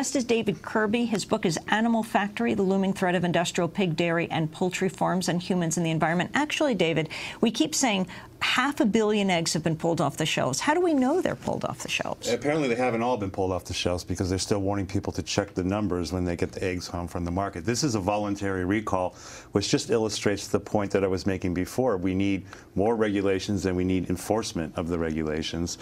guest is David Kirby. His book is Animal Factory, The Looming Threat of Industrial Pig, Dairy, and Poultry Farms and Humans in the Environment. Actually, David, we keep saying 500 million eggs have been pulled off the shelves. How do we know they're pulled off the shelves? Apparently they haven't all been pulled off the shelves because they're still warning people to check the numbers when they get the eggs home from the market. This is a voluntary recall, which just illustrates the point that I was making before. We need more regulations and we need enforcement of the regulations.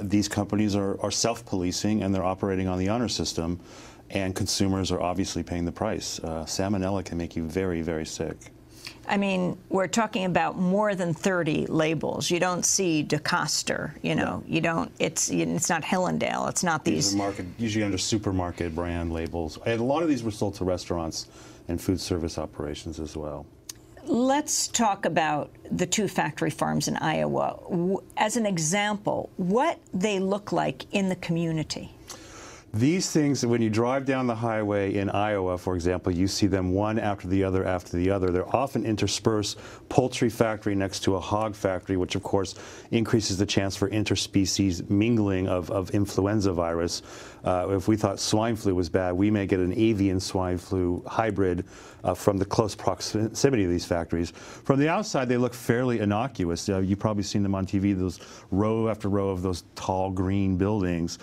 These companies are self-policing and they're operating on the honor system, and consumers are obviously paying the price. Salmonella can make you very, very sick. I mean, we're talking about more than 30 labels. You don't see DeCoster, you know, you don't, it's not Hillendale, it's not these. Usually under supermarket brand labels. And a lot of these were sold to restaurants and food service operations as well. Let's talk about the 2 factory farms in Iowa. As an example, what they look like in the community. These things, when you drive down the highway in Iowa, for example, you see them one after the other after the other. They're often interspersed, poultry factory next to a hog factory, which of course increases the chance for interspecies mingling of influenza virus. If we thought swine flu was bad, we may get an avian swine flu hybrid from the close proximity of these factories. From the outside, they look fairly innocuous. You've probably seen them on TV, those row after row of those tall green buildings.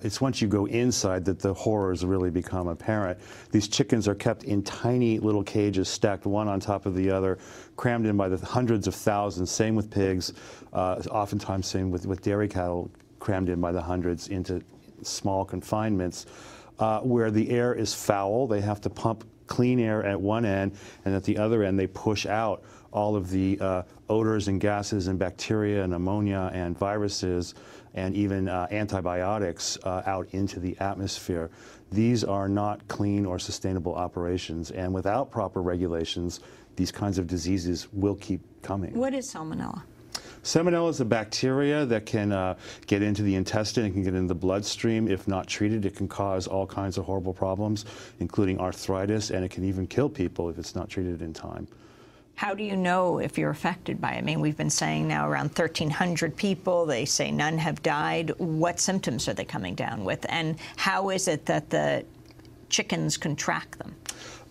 It's once you go inside that the horrors really become apparent. These chickens are kept in tiny little cages stacked one on top of the other, crammed in by the hundreds of thousands. Same with pigs, oftentimes same with dairy cattle, crammed in by the hundreds into small confinements where the air is foul. They have to pump clean air at one end, and at the other end they push out all of the odors and gases and bacteria and ammonia and viruses and even antibiotics out into the atmosphere. These are not clean or sustainable operations, and without proper regulations, these kinds of diseases will keep coming. What is salmonella? Salmonella is a bacteria that can get into the intestine. It can get into the bloodstream. If not treated, it can cause all kinds of horrible problems, including arthritis, and it can even kill people if it's not treated in time. How do you know if you're affected by it? I mean, we've been saying now around 1,300 people. They say none have died. What symptoms are they coming down with? And how is it that the chickens can track them?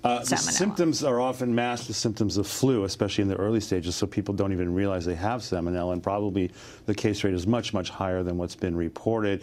The symptoms are often masked as symptoms of flu, especially in the early stages, so people don't even realize they have salmonella, and probably the case rate is much, much higher than what's been reported.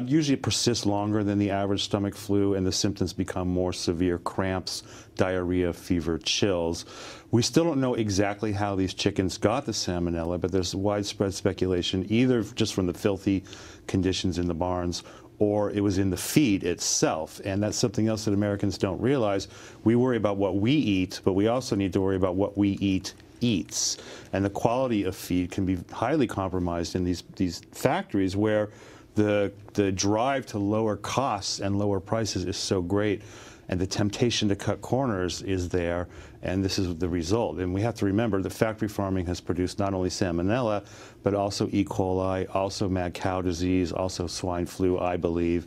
Usually it persists longer than the average stomach flu, and the symptoms become more severe: cramps, diarrhea, fever, chills. We still don't know exactly how these chickens got the salmonella, but there's widespread speculation, either just from the filthy conditions in the barns or it was in the feed itself. And that's something else that Americans don't realize. We worry about what we eat, but we also need to worry about what we eat eats. And the quality of feed can be highly compromised in these factories where the drive to lower costs and lower prices is so great, and the temptation to cut corners is there, and this is the result. And we have to remember that factory farming has produced not only salmonella, but also E. coli, also mad cow disease, also swine flu, I believe,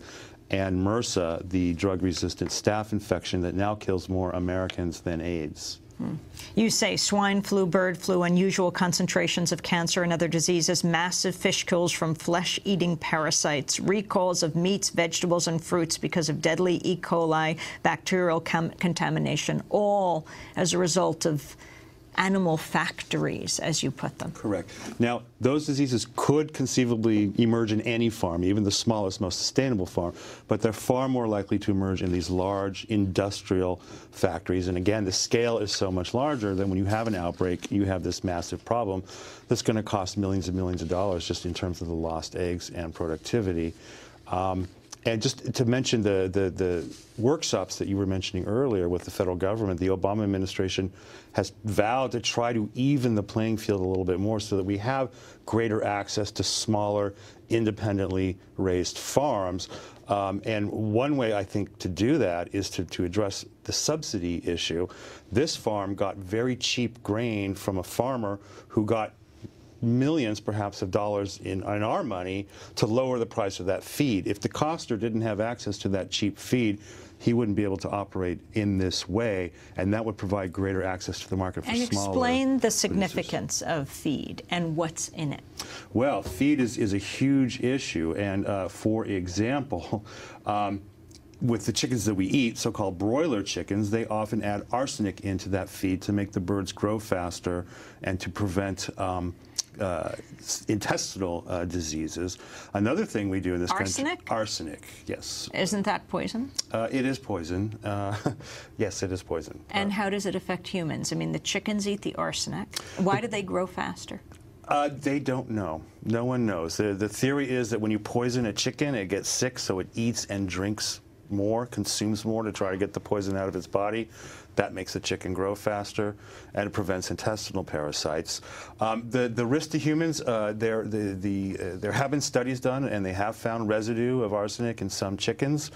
and MRSA, the drug-resistant staph infection that now kills more Americans than AIDS. You say swine flu, bird flu, unusual concentrations of cancer and other diseases, massive fish kills from flesh-eating parasites, recalls of meats, vegetables, and fruits because of deadly E. coli, bacterial contamination, all as a result of animal factories, as you put them. Correct. Now, those diseases could conceivably emerge in any farm, even the smallest, most sustainable farm, but they're far more likely to emerge in these large industrial factories. And again, the scale is so much larger that when you have an outbreak, you have this massive problem that's going to cost millions and millions of dollars just in terms of the lost eggs and productivity. And just to mention the workshops that you were mentioning earlier with the federal government, the Obama administration has vowed to try to even the playing field a little bit more so that we have greater access to smaller, independently raised farms. And one way, I think, to do that is to address the subsidy issue. This farm got very cheap grain from a farmer who got millions, perhaps, of dollars in our money to lower the price of that feed. If DeCoster didn't have access to that cheap feed, he wouldn't be able to operate in this way, and that would provide greater access to the market for smaller producers. And explain the significance of feed and what's in it. Well, feed is a huge issue, and for example, with the chickens that we eat, so-called broiler chickens, they often add arsenic into that feed to make the birds grow faster and to prevent intestinal diseases. Another thing we do in this country... Arsenic, yes. Isn't that poison? It is poison. Yes, it is poison. And how does it affect humans? I mean, the chickens eat the arsenic. Why do they grow faster? They don't know. No one knows. The theory is that when you poison a chicken, it gets sick, so it eats and drinks more, consumes more to try to get the poison out of its body. That makes the chicken grow faster, and it prevents intestinal parasites. The risk to humans, there have been studies done, and they have found residue of arsenic in some chickens.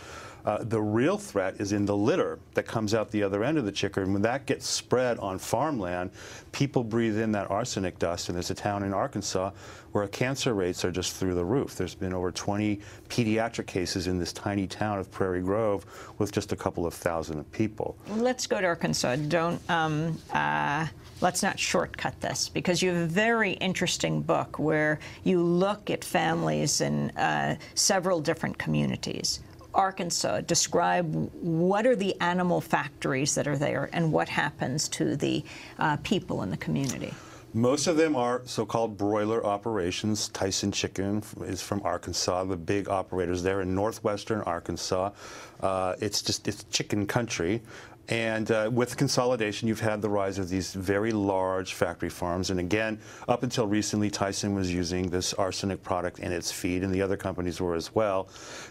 The real threat is in the litter that comes out the other end of the chicken. And when that gets spread on farmland, people breathe in that arsenic dust, and there's a town in Arkansas where cancer rates are just through the roof. There's been over 20 pediatric cases in this tiny town of Prairie Grove with just a couple of thousand people. Let's go to Arkansas. Let's not shortcut this, because you have a very interesting book where you look at families in several different communities. Arkansas, describe what are the animal factories that are there and what happens to the people in the community. Most of them are so-called broiler operations. Tyson Chicken is from Arkansas, the big operators there in northwestern Arkansas. It's chicken country. And with consolidation, you've had the rise of these very large factory farms. And again, up until recently, Tyson was using this arsenic product in its feed, and the other companies were as well.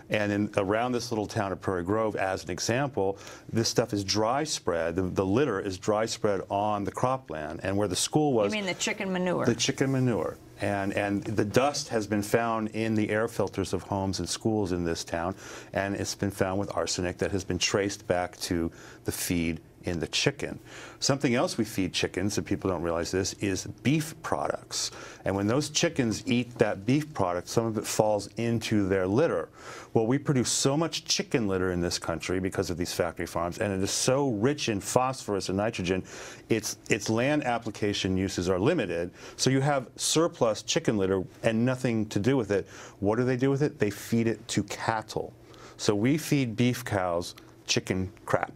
And around this little town of Prairie Grove, as an example, this stuff is dry spread. The litter is dry spread on the cropland. And where the school was... You mean the chicken manure? The chicken manure. And the dust has been found in the air filters of homes and schools in this town, and it's been found with arsenic that has been traced back to the feed in the chicken. Something else we feed chickens, and people don't realize this, is beef products. And when those chickens eat that beef product, some of it falls into their litter. Well, we produce so much chicken litter in this country because of these factory farms, and it is so rich in phosphorus and nitrogen, its land application uses are limited. So you have surplus chicken litter and nothing to do with it. What do they do with it? They feed it to cattle. So we feed beef cows chicken crap.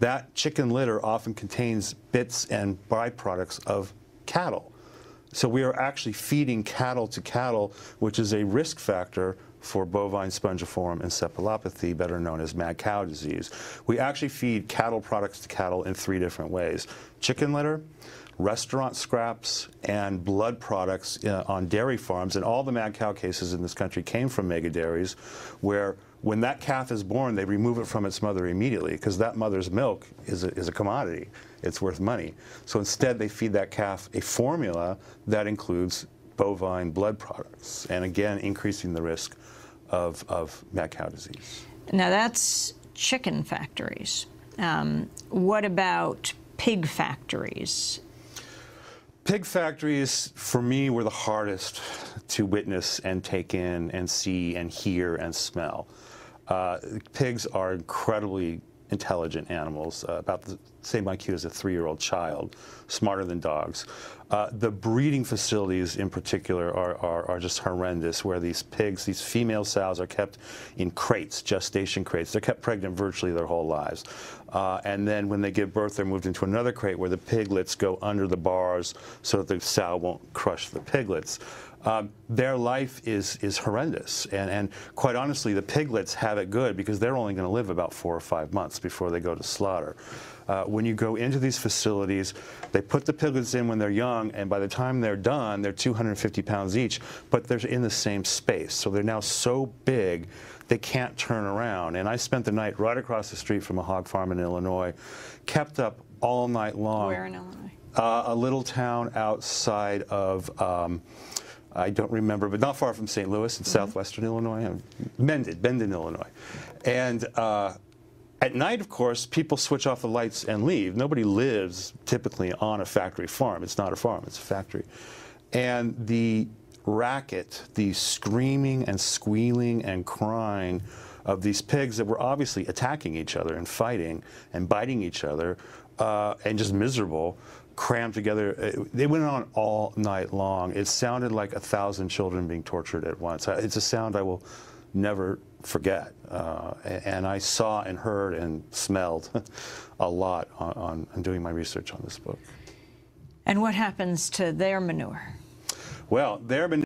That chicken litter often contains bits and byproducts of cattle. So we are actually feeding cattle to cattle, which is a risk factor for bovine spongiform encephalopathy, better known as mad cow disease. We actually feed cattle products to cattle in 3 different ways: chicken litter, restaurant scraps, and blood products on dairy farms. And all the mad cow cases in this country came from mega dairies, where when that calf is born, they remove it from its mother immediately, because that mother's milk is a commodity. It's worth money. So instead, they feed that calf a formula that includes bovine blood products, and again, increasing the risk of mad cow disease. Now, that's chicken factories. What about pig factories? Pig factories, for me, were the hardest to witness and take in and see and hear and smell. Pigs are incredibly intelligent animals, about the same IQ as a 3-year-old child, smarter than dogs. The breeding facilities in particular are just horrendous, where these pigs, these female sows, are kept in crates, gestation crates. They're kept pregnant virtually their whole lives. And then when they give birth, they're moved into another crate where the piglets go under the bars so that the sow won't crush the piglets. Their life is horrendous, and quite honestly, the piglets have it good because they're only going to live about 4 or 5 months before they go to slaughter. When you go into these facilities, they put the piglets in when they're young, and by the time they're done, they're 250 pounds each, but they're in the same space. So they're now so big, they can't turn around. And I spent the night right across the street from a hog farm in Illinois, kept up all night long. Where in Illinois? A little town outside of... I don't remember, but not far from St. Louis in southwestern Illinois, Mendon, Illinois. And at night, of course, people switch off the lights and leave. Nobody lives typically on a factory farm. It's not a farm, it's a factory. And the racket, the screaming and squealing and crying of these pigs that were obviously attacking each other and fighting and biting each other and just miserable, crammed together. They went on all night long. It sounded like 1,000 children being tortured at once. It's a sound I will never forget. And I saw and heard and smelled a lot on doing my research on this book. And what happens to their manure? Well, their manure